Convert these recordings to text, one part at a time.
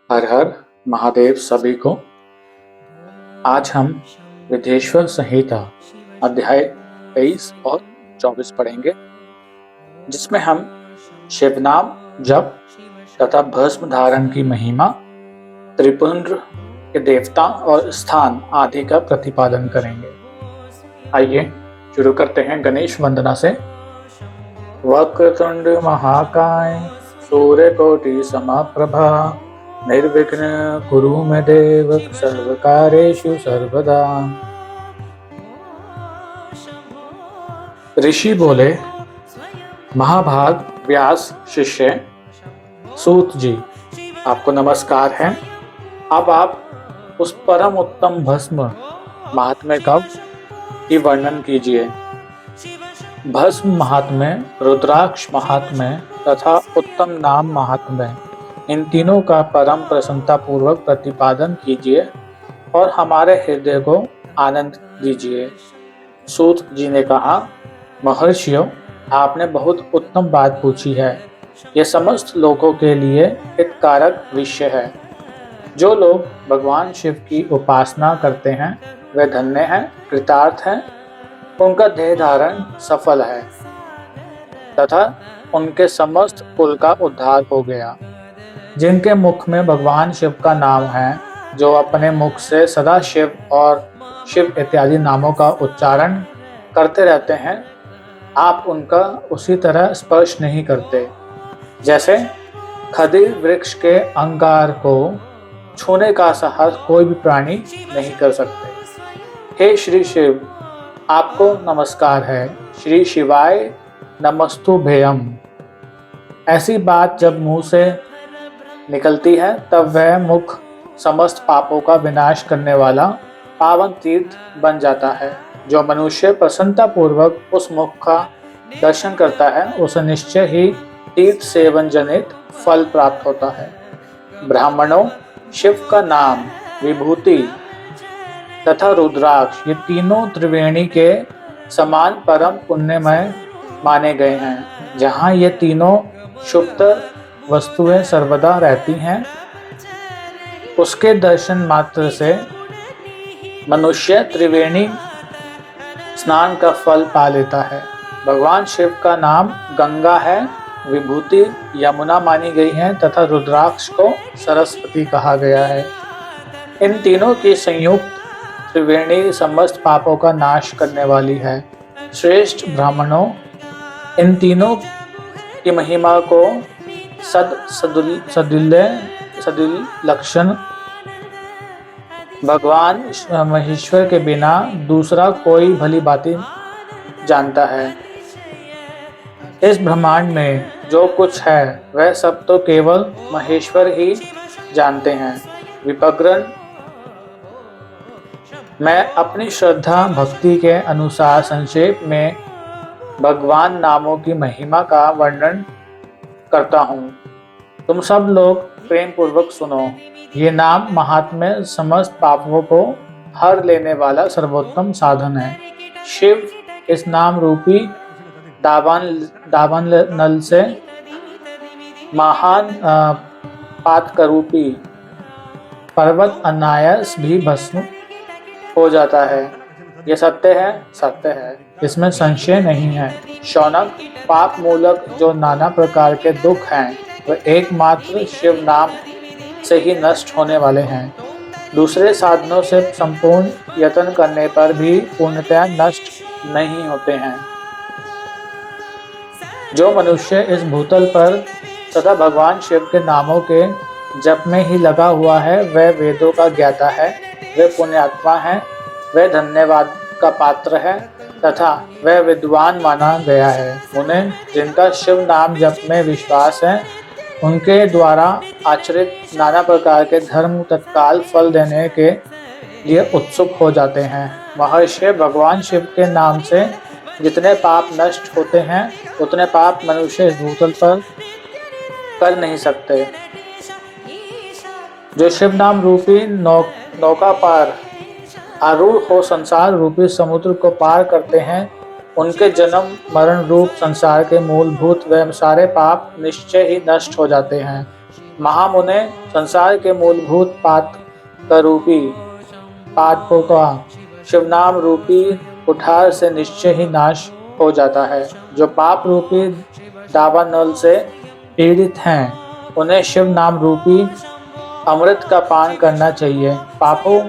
हर हर महादेव सभी को। आज हम विदेश्वर संहिता अध्याय 23 और 24 पढ़ेंगे, जिसमें हम शिवनाम जप तथा भस्म धारण की महिमा, त्रिपुंड्र के देवता और स्थान आदि का प्रतिपादन करेंगे। आइए शुरू करते हैं गणेश वंदना से। वक्रतुंड महाकाय सूर्यकोटि समप्रभा निर्विघ्न कुरु मे देव सर्वकार्येषु सर्वदा। ऋषि बोले, महाभाग व्यास शिष्य सूत जी, आपको नमस्कार है। अब आप उस परम उत्तम भस्म महात्म्य का की वर्णन कीजिए। भस्म महात्म्य, रुद्राक्ष महात्म्य तथा उत्तम नाम महात्म्य, इन तीनों का परम प्रसन्नता पूर्वक प्रतिपादन कीजिए और हमारे हृदय को आनंद दीजिए। सूत जी ने कहा, महर्षियों, आपने बहुत उत्तम बात पूछी है। यह समस्त लोगों के लिए हितकारक विषय है। जो लोग भगवान शिव की उपासना करते हैं वे धन्य हैं, कृतार्थ हैं, उनका देह धारण सफल है तथा उनके समस्त कुल का उद्धार हो गया। जिनके मुख में भगवान शिव का नाम है, जो अपने मुख से सदा शिव और शिव इत्यादि नामों का उच्चारण करते रहते हैं, आप उनका उसी तरह स्पर्श नहीं करते जैसे खदिर वृक्ष के अंगार को छूने का साहस कोई भी प्राणी नहीं कर सकते। हे श्री शिव, आपको नमस्कार है। श्री शिवाय नमस्तुभ्यम। ऐसी बात जब मुंह से निकलती है तब वह मुख समस्त पापों का विनाश करने वाला पावन तीर्थ बन जाता है। जो मनुष्य प्रसन्नता पूर्वक उस मुख का दर्शन करता है, उसे निश्चय ही तीर्थ सेवन जनित फल प्राप्त होता है। ब्राह्मणों, शिव का नाम, विभूति तथा रुद्राक्ष, ये तीनों त्रिवेणी के समान परम पुण्यमय माने गए हैं। जहाँ ये तीनों शुभतर वस्तुएं सर्वदा रहती हैं, उसके दर्शन मात्र से मनुष्य त्रिवेणी स्नान का फल पा लेता है। भगवान शिव का नाम गंगा है, विभूति यमुना मानी गई है तथा रुद्राक्ष को सरस्वती कहा गया है। इन तीनों की संयुक्त त्रिवेणी समस्त पापों का नाश करने वाली है। श्रेष्ठ ब्राह्मणों, इन तीनों की महिमा को सदिल लक्षण भगवान महेश्वर के बिना दूसरा कोई भली भांति जानता है। इस ब्रह्मांड में जो कुछ है वह सब तो केवल महेश्वर ही जानते हैं। विपग्रन, मैं अपनी श्रद्धा भक्ति के अनुसार संक्षेप में भगवान नामों की महिमा का वर्णन करता हूँ। तुम सब लोग प्रेम पूर्वक सुनो। ये नाम महात्म्य समस्त पापों को हर लेने वाला सर्वोत्तम साधन है। शिव इस नाम रूपी दावान नल से महान पातकरूपी पर्वत अनायास भी भस्म हो जाता है। यह सत्य है, सत्य है, इसमें संशय नहीं है। शौनक, पाप मूलक जो नाना प्रकार के दुख हैं, वह एकमात्र शिव नाम से ही नष्ट होने वाले हैं। दूसरे साधनों से संपूर्ण यत्न करने पर भी पूर्णतया नष्ट नहीं होते हैं। जो मनुष्य इस भूतल पर सदा भगवान शिव के नामों के जप में ही लगा हुआ है, वह वेदों का ज्ञाता है, वह पुण्यात्मा है, वह धन्यवाद का पात्र है तथा वह विद्वान माना गया है। उन्हें जिनका शिव नाम जप में विश्वास है, उनके द्वारा आचरित नाना प्रकार के धर्म तत्काल फल देने के लिए उत्सुक हो जाते हैं। महर्षि, भगवान शिव के नाम से जितने पाप नष्ट होते हैं, उतने पाप मनुष्य इस भूतल पर कर नहीं सकते। जो शिव नाम रूपी नौका पार आरूढ़ हो संसार रूपी समुद्र को पार करते हैं, उनके जन्म मरण रूप संसार के मूलभूत व सारे पाप निश्चय ही नष्ट हो जाते हैं। महामुने संसार के मूलभूत रूपी पातकों का शिव नाम रूपी कुठार से निश्चय ही नाश हो जाता है। जो पाप रूपी दावानल से पीड़ित हैं उन्हें शिव नाम रूपी अमृत का पान करना चाहिए। पापों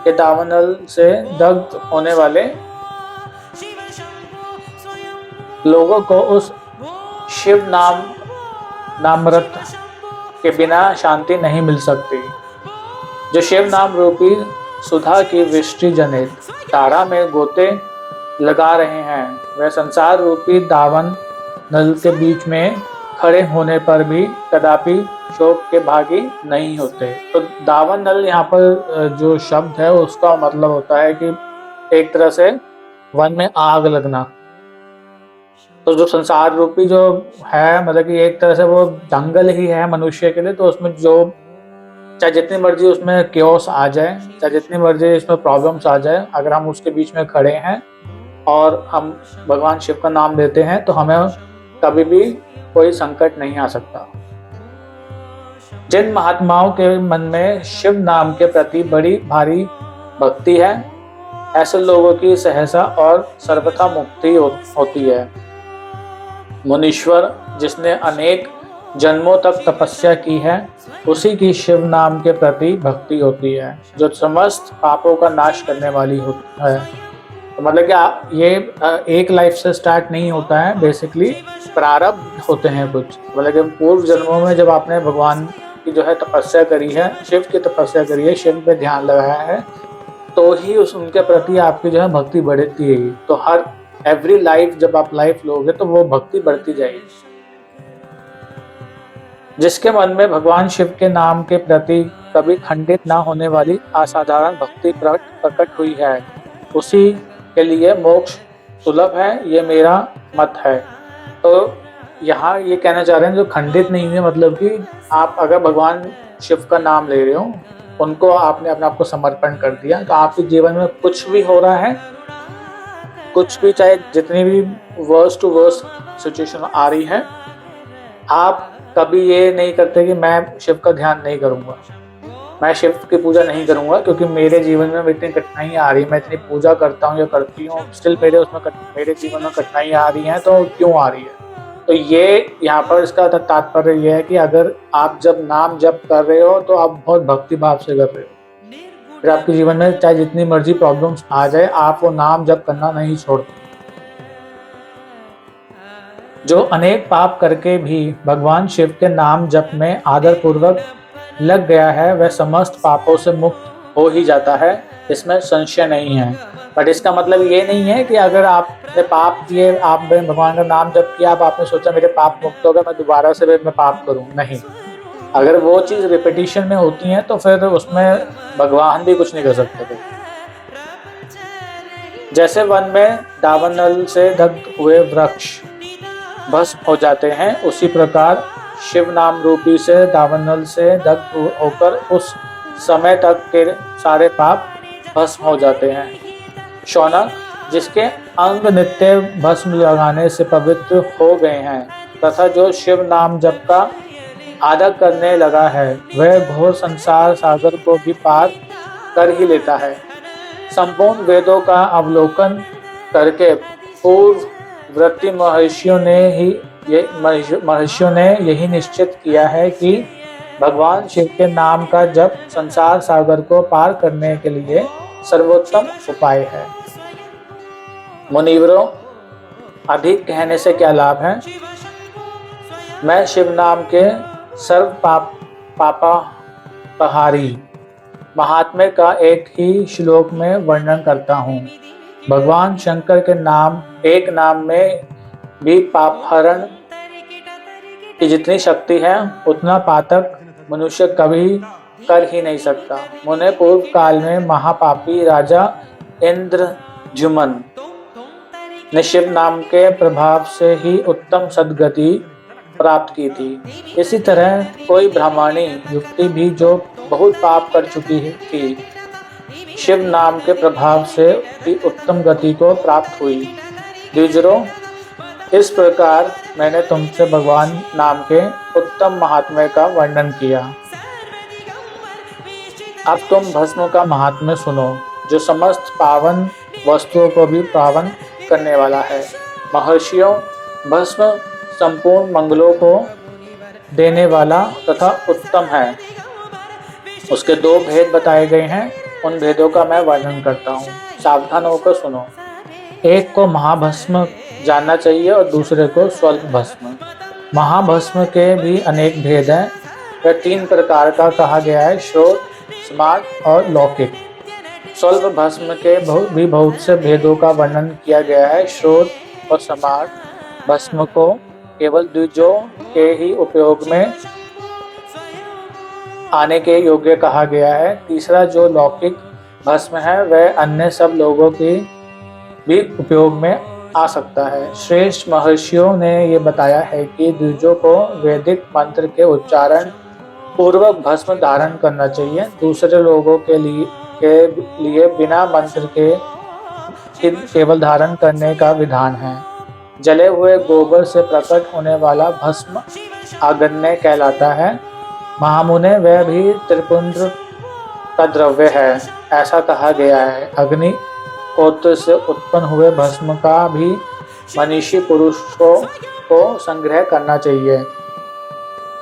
के दावानल से दग्ध होने वाले लोगों को उस शिव नामृत के बिना शांति नहीं मिल सकती। जो शिव नाम रूपी सुधा की वृष्टि जनित धारा में गोते लगा रहे हैं वह संसार रूपी दावन नल के बीच में खड़े होने पर भी कदापि शोक के भागी नहीं होते। तो दावन नल यहाँ पर जो शब्द है उसका मतलब होता है कि एक तरह से वन में आग लगना। तो जो संसार रूपी जो है मतलब कि एक तरह से वो जंगल ही है मनुष्य के लिए। तो उसमें जो चाहे जितनी मर्जी उसमें क्योस आ जाए, चाहे जितनी मर्जी इसमें प्रॉब्लम्स आ जाए, अगर हम उसके बीच में खड़े हैं और हम भगवान शिव का नाम लेते हैं तो हमें कभी भी कोई संकट नहीं आ सकता। जिन महात्माओं के मन में शिव नाम के प्रति बड़ी भारी भक्ति है ऐसे लोगों की सहसा और सर्वथा मुक्ति होती है। मुनीश्वर जिसने अनेक जन्मों तक तपस्या की है उसी की शिव नाम के प्रति भक्ति होती है जो समस्त पापों का नाश करने वाली होती है। तो मतलब कि ये एक लाइफ से स्टार्ट नहीं होता है, बेसिकली प्रारब्ध होते हैं कुछ। मतलब कि पूर्व जन्मों में जब आपने भगवान की जो है तपस्या करी है, शिव की तपस्या करी है, शिव पे ध्यान लगाया है, तो ही उनके प्रति आपकी जो है भक्ति बढ़ती है। तो हर एवरी लाइफ जब आप लाइफ लोगे तो वो भक्ति बढ़ती जाएगी। जिसके मन में भगवान शिव के नाम के प्रति कभी खंडित ना होने वाली असाधारण भक्ति प्रकट हुई है उसी के लिए मोक्ष सुलभ है, ये मेरा मत है। तो यहाँ ये कहना चाह रहे हैं जो खंडित नहीं है, मतलब कि आप अगर भगवान शिव का नाम ले रहे हो, उनको आपने अपने आप को समर्पण कर दिया, तो आपके जीवन में कुछ भी हो रहा है, कुछ भी चाहे जितनी भी वर्स्ट टू वर्स्ट सिचुएशन आ रही है, आप कभी ये नहीं करते कि मैं शिव का ध्यान नहीं करूँगा, मैं शिव की पूजा नहीं करूँगा क्योंकि मेरे जीवन में इतनी कठिनाई आ रही है, मैं इतनी पूजा करता हूँ या करती हूँ, स्टिल मेरे जीवन में कठिनाई आ रही है, तो क्यों आ रही है। तो ये यहाँ पर इसका तात्पर्य ये है कि अगर आप जब नाम जप कर रहे हो तो आप बहुत भक्ति भाव से कर रहे हो, फिर आपके जीवन में चाहे जितनी मर्जी प्रॉब्लम्स आ जाए आप वो नाम जप करना नहीं छोड़ते। जो अनेक पाप करके भी भगवान शिव के नाम जप में आदर पूर्वक लग गया है वह समस्त पापों से मुक्त हो ही जाता है, इसमें संशय नहीं है। बट इसका मतलब ये नहीं है कि अगर आपने पाप किए, आपने भगवान का नाम जप किया, अब आपने सोचा मेरे पाप मुक्त हो गए, मैं दोबारा से मैं पाप करूं, नहीं। अगर वो चीज़ रिपीटिशन में होती है तो फिर उसमें भगवान भी कुछ नहीं कर सकते। जैसे वन में दावानल से दग्ध हुए वृक्ष भस्म हो जाते हैं उसी प्रकार शिव नाम रूपी से दावानल से दग्ध होकर उस समय तक के सारे पाप भस्म हो जाते हैं। शौनक जिसके अंग नित्य भस्म लगाने से पवित्र हो गए हैं तथा जो शिव नाम जप का आदर करने लगा है वह घोर संसार सागर को भी पार कर ही लेता है। संपूर्ण वेदों का अवलोकन करके पूर्व वृत्ति महर्षियों ने यही निश्चित किया है कि भगवान शिव के नाम का जप संसार सागर को पार करने के लिए सर्वोत्तम उपाय है। मुनिवरों, अधिक कहने से क्या लाभ है। मैं शिव नाम के सर्व पापापहारी महात्म्य का एक ही श्लोक में वर्णन करता हूँ। भगवान शंकर के नाम एक नाम में भी पापहरण की जितनी शक्ति है उतना पातक मनुष्य कभी कर ही नहीं सकता। मुने पूर्व काल में महापापी राजा इंद्रजुमन ने शिव नाम के प्रभाव से ही उत्तम सद्गति प्राप्त की थी। इसी तरह कोई ब्राह्मणी युक्ति भी जो बहुत पाप कर चुकी थी शिव नाम के प्रभाव से भी उत्तम गति को प्राप्त हुई। द्विजरों, इस प्रकार मैंने तुमसे भगवान नाम के उत्तम महात्म्य का वर्णन किया। अब तुम भस्म का महात्म्य सुनो, जो समस्त पावन वस्तुओं को भी पावन करने वाला है। महर्षियों, भस्म संपूर्ण मंगलों को देने वाला तथा उत्तम है। उसके दो भेद बताए गए हैं, उन भेदों का मैं वर्णन करता हूँ, सावधान होकर सुनो। एक को महाभस्म जानना चाहिए और दूसरे को स्वल्प भस्म। महाभस्म के भी अनेक भेद हैं। वह 3 प्रकार का कहा गया है, श्रोत, स्मार्त और लौकिक। स्वल्प भस्म के भी बहुत से भेदों का वर्णन किया गया है। श्रोत और स्मार्त भस्म को केवल द्विजों के ही उपयोग में आने के योग्य कहा गया है। तीसरा जो लौकिक भस्म है वह अन्य सब लोगों की भी उपयोग में आ सकता है। श्रेष्ठ महर्षियों ने ये बताया है कि द्विजों को वैदिक मंत्र के उच्चारण पूर्वक भस्म धारण करना चाहिए। दूसरे लोगों के लिए बिना मंत्र के केवल धारण करने का विधान है। जले हुए गोबर से प्रकट होने वाला भस्म आगन्य कहलाता है। महामुने वह भी त्रिपुंड्र का द्रव्य है, ऐसा कहा गया है। अग्नि होत्र से उत्पन्न हुए भस्म का भी मनीषी पुरुषों को संग्रह करना चाहिए।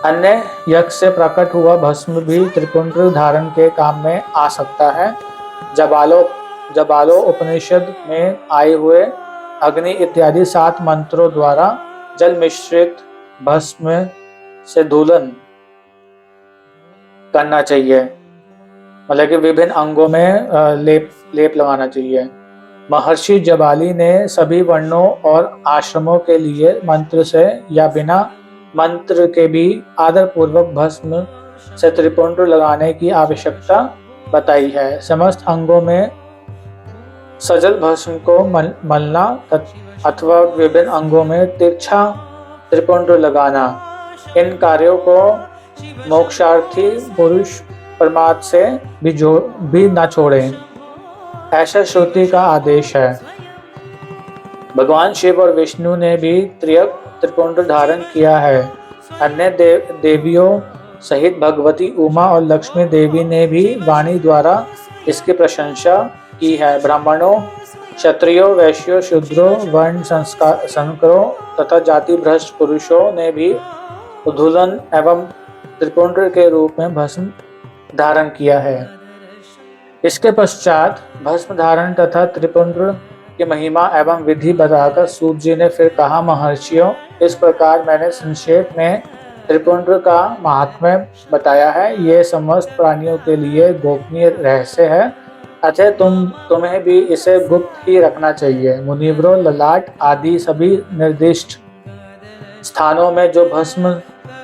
अन्य यज्ञ से प्रकट हुआ भस्म भी त्रिपुंड्र धारण के काम में आ सकता है। जबालो उपनिषद में आए हुए अग्नि इत्यादि 7 मंत्रों द्वारा जल मिश्रित भस्म से धूलन करना चाहिए, मतलब कि विभिन्न अंगों में लेप लगाना चाहिए। महर्षि जबाली ने सभी वर्णों और आश्रमों के लिए मंत्र से या बिना मंत्र के भी आदर पूर्वक भस्म से त्रिपुंड्र लगाने की आवश्यकता बताई है। समस्त अंगों में सजल भस्म को मलना अथवा विभिन्न अंगों में तिरछा त्रिपुंड्र लगाना, इन कार्यों को मोक्षार्थी पुरुष परमात्मा से भी न छोड़े, ऐसा श्रुति का आदेश है। भगवान शिव और विष्णु ने भी त्रिपुंड्र धारण किया है। अन्य देवियों सहित भगवती उमा और लक्ष्मी देवी ने भी वाणी द्वारा इसकी प्रशंसा की है। ब्राह्मणों, क्षत्रियों, वैश्यों, शूद्रों, वर्ण संकरों तथा जाति भ्रष्ट पुरुषों ने भी उद्धूलन एवं त्रिपुंड्र के रूप में भस्म धारण किया है। इसके पश्चात भस्म धारण तथा त्रिपुंड्र की महिमा एवं विधि बताकर सूत जी ने फिर कहा, महर्षियों, इस प्रकार मैंने संक्षेप में त्रिपुंड्र का महात्म्य बताया है। ये समस्त प्राणियों के लिए गोपनीय रहस्य है, अतः तुम्हें भी इसे गुप्त ही रखना चाहिए। मुनिवरों, ललाट आदि सभी निर्दिष्ट स्थानों में जो भस्म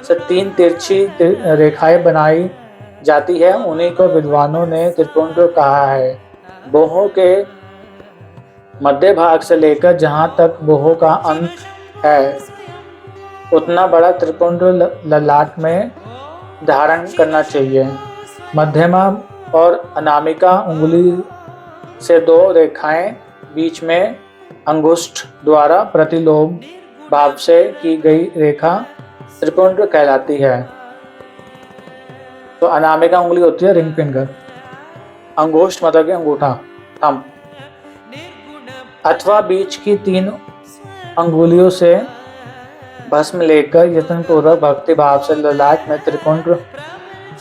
से 3 तिरछी रेखाएं बनाई जाती है, उन्हीं को विद्वानों ने त्रिपुंड्र कहा है। बोहों के मध्य भाग से लेकर जहां तक बोहों का अंत है, उतना बड़ा त्रिपुंड्र ललाट में धारण करना चाहिए। मध्यमा और अनामिका उंगली से 2 रेखाएं बीच में अंगुष्ठ द्वारा प्रतिलोम भाव से की गई रेखा त्रिपुंड्र कहलाती है। तो अनामिका उंगली होती है रिंग फिंगर, अंगुष्ठ मतलब कि अंगूठा, थंब, अथवा बीच की 3 अंगुलियों से भस्म लेकर यत्न पूर्वक भक्ति भाव से ललाट में त्रिपुंड्र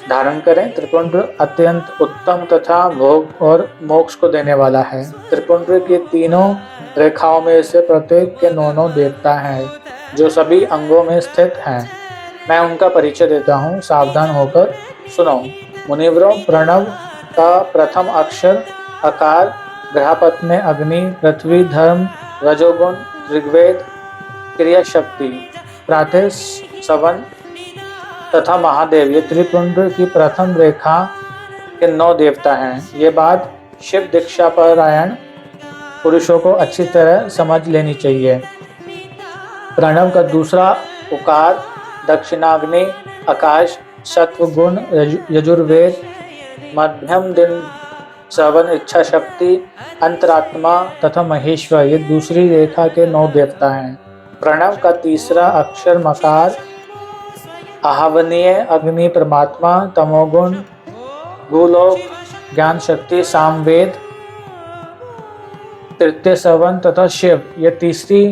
धारण करें। त्रिपुंड्र अत्यंत उत्तम तथा भोग और मोक्ष को देने वाला है। त्रिपुंड्र की 3 रेखाओं में से प्रत्येक के 9 देवता हैं, जो सभी अंगों में स्थित हैं। मैं उनका परिचय देता हूँ, सावधान होकर सुनो। मुनिवरों, प्रणव का प्रथम अक्षर अकार, ग्रहपथ में अग्नि, पृथ्वी, धर्म, रजोगुण, ऋग्वेद, क्रिया शक्ति, प्रातः सवन तथा महादेव, ये त्रिपुंड्र की प्रथम रेखा के 9 देवता हैं। ये बात शिव दीक्षा परायण पुरुषों को अच्छी तरह समझ लेनी चाहिए। प्रणव का दूसरा उकार, दक्षिणाग्नि, आकाश, सत्व गुण, यजुर्वेद, मध्यम दिन श्रवण, इच्छा शक्ति, अंतरात्मा तथा महेश्वर, ये दूसरी रेखा के 9 देवता हैं। प्रणव का तीसरा अक्षर मकार, आहवनीय अग्नि परमात्मा, तमोगुण भूलोक, ज्ञान शक्ति सामवेद, तृतीय सवन तथा शिव, ये तीसरी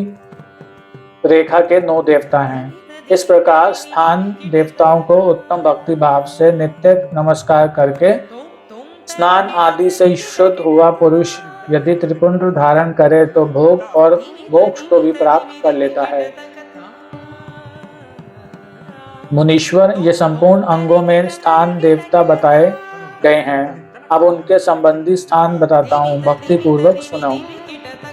रेखा के 9 देवता हैं। इस प्रकार स्थान देवताओं को उत्तम भक्ति भाव से नित्य नमस्कार करके स्नान आदि से शुद्ध हुआ पुरुष यदि त्रिपुंड धारण करे तो भोग और मोक्ष को भी प्राप्त कर लेता है। मुनीश्वर, ये संपूर्ण अंगों में स्थान देवता बताए गए हैं। अब उनके संबंधी स्थान बताता हूँ, भक्ति पूर्वक सुनो।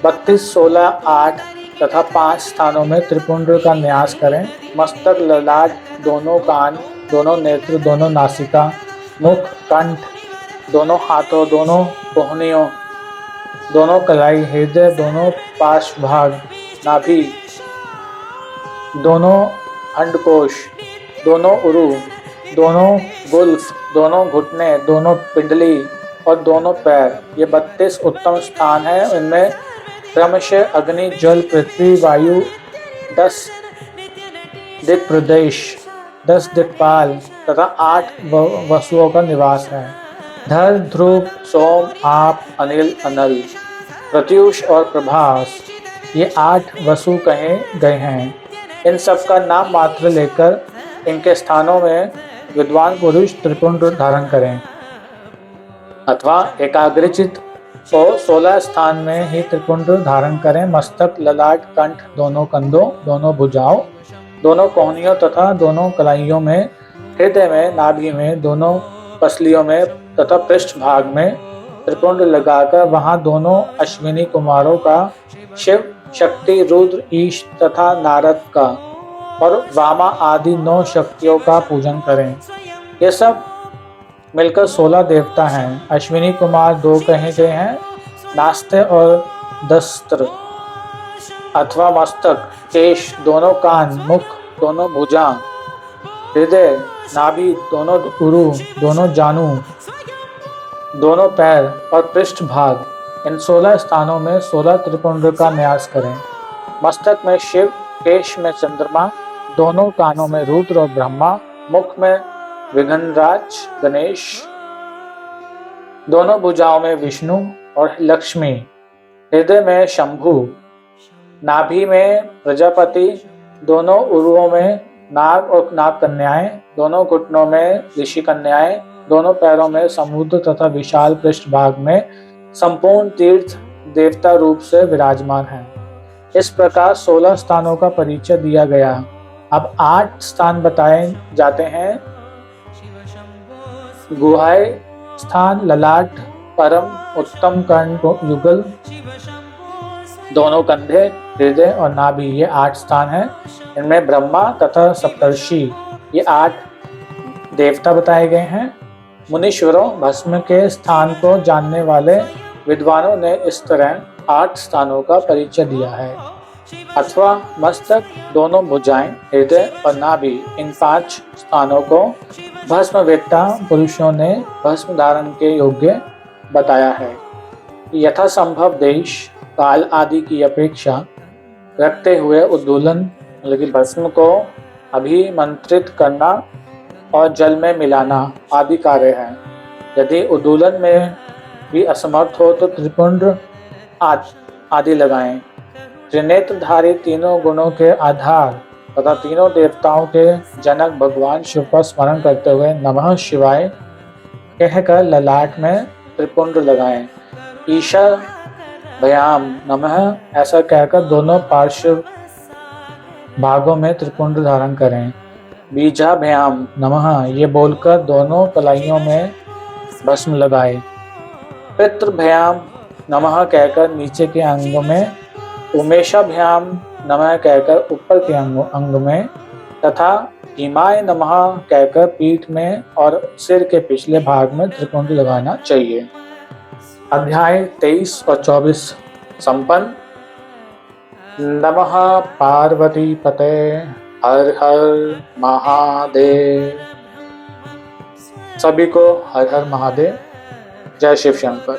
32, 16, 8 तथा 5 स्थानों में त्रिपुंड का न्यास करें। मस्तक, ललाट, दोनों कान, दोनों नेत्र, दोनों नासिका, मुख, कंठ, दोनों हाथों, दोनों कोहनियों, दोनों कलाई, हृदय, दोनों पार्श्वभाग, नाभि, दोनों अंडकोश, दोनों उरु, दोनों गुल्फ, दोनों घुटने, दोनों पिंडली और दोनों पैर, ये 32 उत्तम स्थान हैं। इनमें क्रमशः अग्नि, जल, पृथ्वी, वायु, 10 दिक् प्रदेश, 10 दिक्पाल तथा 8 वसुओं का निवास है। धर, ध्रुव, सोम, आप, अनिल, अनल, प्रत्यूष और प्रभास, ये 8 वसु कहे गए हैं। इन सब का नाम मात्र लेकर इनके स्थानों में विद्वान पुरुष त्रिपुंड धारण करें अथवा एकाग्रचित को 16 स्थान में ही त्रिपुंड धारण करें। मस्तक, ललाट, कंठ, दोनों कंधों, दोनों भुजाओं, दोनों कोहनियों तथा दोनों कलाइयों में, हृदय में, नाभि में, दोनों पसलियों में तथा पृष्ठ भाग में त्रिपुंड लगाकर वहां दोनों अश्विनी कुमारों का, शिव, शक्ति, रुद्र, ईश तथा नारद का और वामा आदि 9 शक्तियों का पूजन करें। ये सब मिलकर 16 देवता हैं। अश्विनी कुमार 2 कहे गए हैं, नास्ते और दस्त्र अथवा मस्तक, केश, दोनों कान, मुख, दोनों भुजा, हृदय, नाभि, दोनों उरु, दोनों जानू, दोनों पैर और पृष्ठ भाग, इन 16 स्थानों में 16 त्रिपुंड का न्यास करें। मस्तक में शिव, केश में चंद्रमा, दोनों कानों में रुद्र और ब्रह्मा, मुख में विघ्नराज गणेश, दोनों भुजाओं में विष्णु और लक्ष्मी, हृदय में शंभु, नाभि में प्रजापति, दोनों उरुओं में नाग और नाग कन्याएं, दोनों घुटनों में ऋषि कन्याएं, दोनों पैरों में समुद्र तथा विशाल पृष्ठ भाग में संपूर्ण तीर्थ देवता रूप से विराजमान हैं। इस प्रकार 16 स्थानों का परिचय दिया गया। अब 8 स्थान बताए जाते हैं। गुहाय स्थान, ललाट, परम, उत्तम कर्ण युगल, दोनों कंधे, हृदय और नाभि, ये 8 स्थान हैं। इनमें ब्रह्मा तथा सप्तर्षि, ये 8 देवता बताए गए हैं। मुनीश्वरों, भस्म के स्थान को जानने वाले विद्वानों ने इस तरह 8 स्थानों का परिचय दिया है। अथवा मस्तक, दोनों भुजाएं, हृदय और नाभि, इन 5 स्थानों को भस्मवेत्ता पुरुषों ने भस्म धारण के योग्य बताया है। यथा संभव देश, काल आदि की अपेक्षा रखते हुए उद्दोलन मतलब कि भस्म को अभिमंत्रित करना और जल में मिलाना आदि कार्य है। यदि उद्दोलन में भी असमर्थ हो तो त्रिपुंड आदि लगाएं। त्रिनेत्रधारी तीनों गुणों के आधार तथा तीनों देवताओं के जनक भगवान शिव का स्मरण करते हुए नमः शिवाय कहकर ललाट में त्रिपुंड लगाएं। ईशा भयाम नमः ऐसा कहकर दोनों पार्श्व भागों में त्रिपुंड धारण करें। बीजाभ्याम नमः ये बोलकर दोनों कलाइयों में भस्म लगाए। पितृभ्याम नमः कहकर नीचे के अंगों में, उमेशाभ्याम नमः कहकर ऊपर के अंग में तथा हिमाय नमः कहकर पीठ में और सिर के पिछले भाग में त्रिपुंड लगाना चाहिए। अध्याय 23 और 24 संपन्न। नमः पार्वती पते, हर हर महादेव। सभी को हर हर महादेव। जय शिव शंकर।